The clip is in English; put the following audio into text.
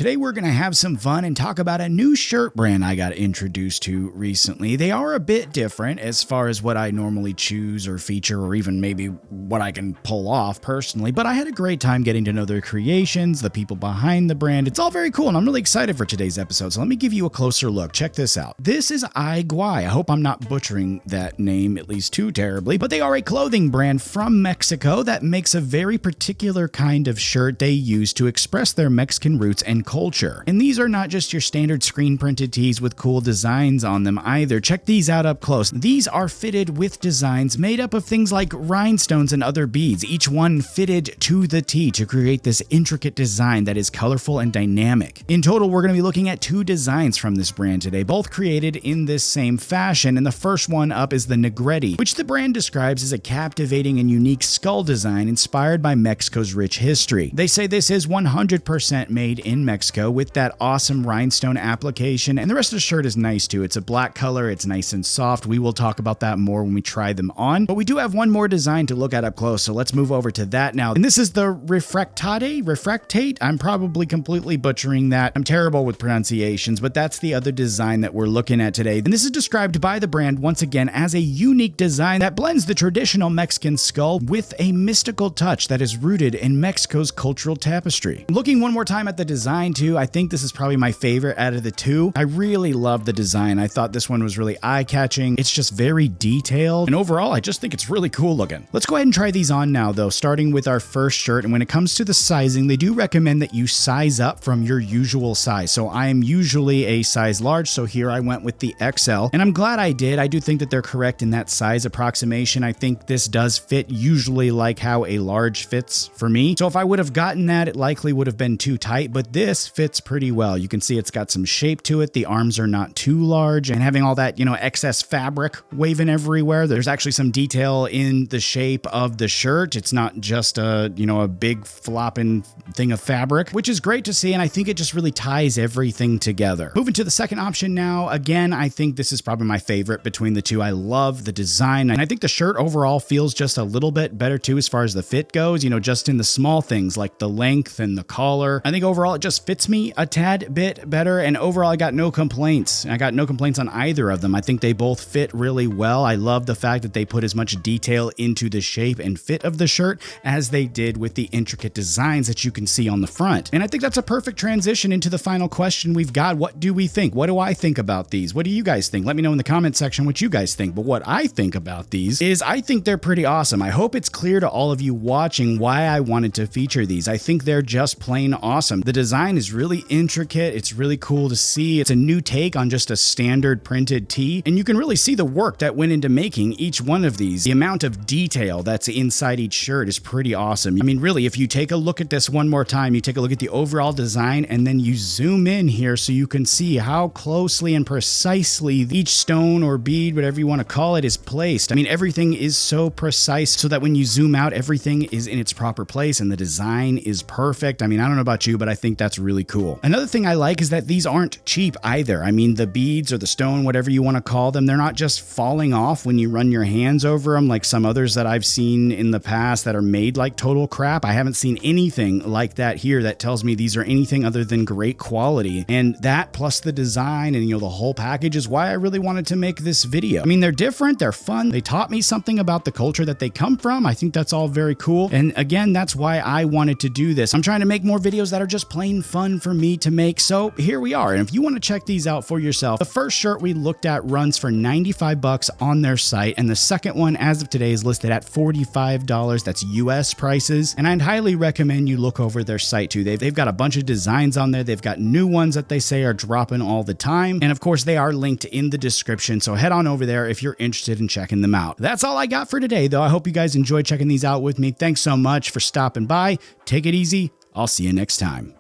Today we're going to have some fun and talk about a new shirt brand I got introduced to recently. They are a bit different as far as what I normally choose or feature or even maybe what I can pull off personally, but I had a great time getting to know their creations, the people behind the brand. It's all very cool and I'm really excited for today's episode, so let me give you a closer look. Check this out. This is AyGuey. I hope I'm not butchering that name at least too terribly, but they are a clothing brand from Mexico that makes a very particular kind of shirt they use to express their Mexican roots and culture. And these are not just your standard screen printed tees with cool designs on them either. Check these out up close. These are fitted with designs made up of things like rhinestones and other beads, each one fitted to the tee to create this intricate design that is colorful and dynamic. In total, we're going to be looking at two designs from this brand today, both created in this same fashion. And the first one up is the Negretti, which the brand describes as a captivating and unique skull design inspired by Mexico's rich history. They say this is 100% made in Mexico with that awesome rhinestone application, and the rest of the shirt is nice too. It's a black color, it's nice and soft. We will talk about that more when we try them on, but we do have one more design to look at up close, so let's move over to that now. And this is the Refractate. I'm probably completely butchering that. I'm terrible with pronunciations, but that's the other design that we're looking at today. And this is described by the brand once again as a unique design that blends the traditional Mexican skull with a mystical touch that is rooted in Mexico's cultural tapestry. Looking one more time at the design too, I think this is probably my favorite out of the two. I really love the design. I thought this one was really eye-catching. It's just very detailed, and overall I just think it's really cool looking. Let's go ahead and try these on now though, starting with our first shirt. And when it comes to the sizing, they do recommend that you size up from your usual size. So I am usually a size large, so here I went with the XL, and I'm glad I did. I do think that they're correct in that size approximation. I think this does fit usually like how a large fits for me. So if I would have gotten that, it likely would have been too tight, but this fits pretty well. You can see it's got some shape to it. The arms are not too large, and having all that, excess fabric waving everywhere. There's actually some detail in the shape of the shirt. It's not just a big flopping thing of fabric, which is great to see, and I think it just really ties everything together. Moving to the second option now. Again, I think this is probably my favorite between the two. I love the design, and I think the shirt overall feels just a little bit better too as far as the fit goes, just in the small things like the length and the collar. I think overall it just fits me a tad bit better, and overall I got no complaints. I got no complaints on either of them. I think they both fit really well. I love the fact that they put as much detail into the shape and fit of the shirt as they did with the intricate designs that you can see on the front. And I think that's a perfect transition into the final question we've got. What do we think? What do I think about these? What do you guys think? Let me know in the comment section what you guys think. But what I think about these is I think they're pretty awesome. I hope it's clear to all of you watching why I wanted to feature these. I think they're just plain awesome. The design is really intricate. It's really cool to see. It's a new take on just a standard printed tee, and you can really see the work that went into making each one of these. The amount of detail that's inside each shirt is pretty awesome. I mean, really, if you take a look at this one more time, you take a look at the overall design and then you zoom in here so you can see how closely and precisely each stone or bead, whatever you want to call it, is placed. I mean, everything is so precise so that when you zoom out, everything is in its proper place and the design is perfect. I mean, I don't know about you, but I think that's really cool. Another thing I like is that these aren't cheap either. I mean, the beads or the stone, whatever you want to call them, they're not just falling off when you run your hands over them like some others that I've seen in the past that are made like total crap. I haven't seen anything like that here that tells me these are anything other than great quality. And that plus the design and the whole package is why I really wanted to make this video. I mean, they're different, they're fun, they taught me something about the culture that they come from. I think that's all very cool. And again, that's why I wanted to do this. I'm trying to make more videos that are just plain fun for me to make. So here we are. And if you want to check these out for yourself, the first shirt we looked at runs for $95 on their site. And the second one as of today is listed at $45. That's US prices. And I'd highly recommend you look over their site too. They've got a bunch of designs on there. They've got new ones that they say are dropping all the time. And of course they are linked in the description. So head on over there if you're interested in checking them out. That's all I got for today though. I hope you guys enjoyed checking these out with me. Thanks so much for stopping by. Take it easy. I'll see you next time.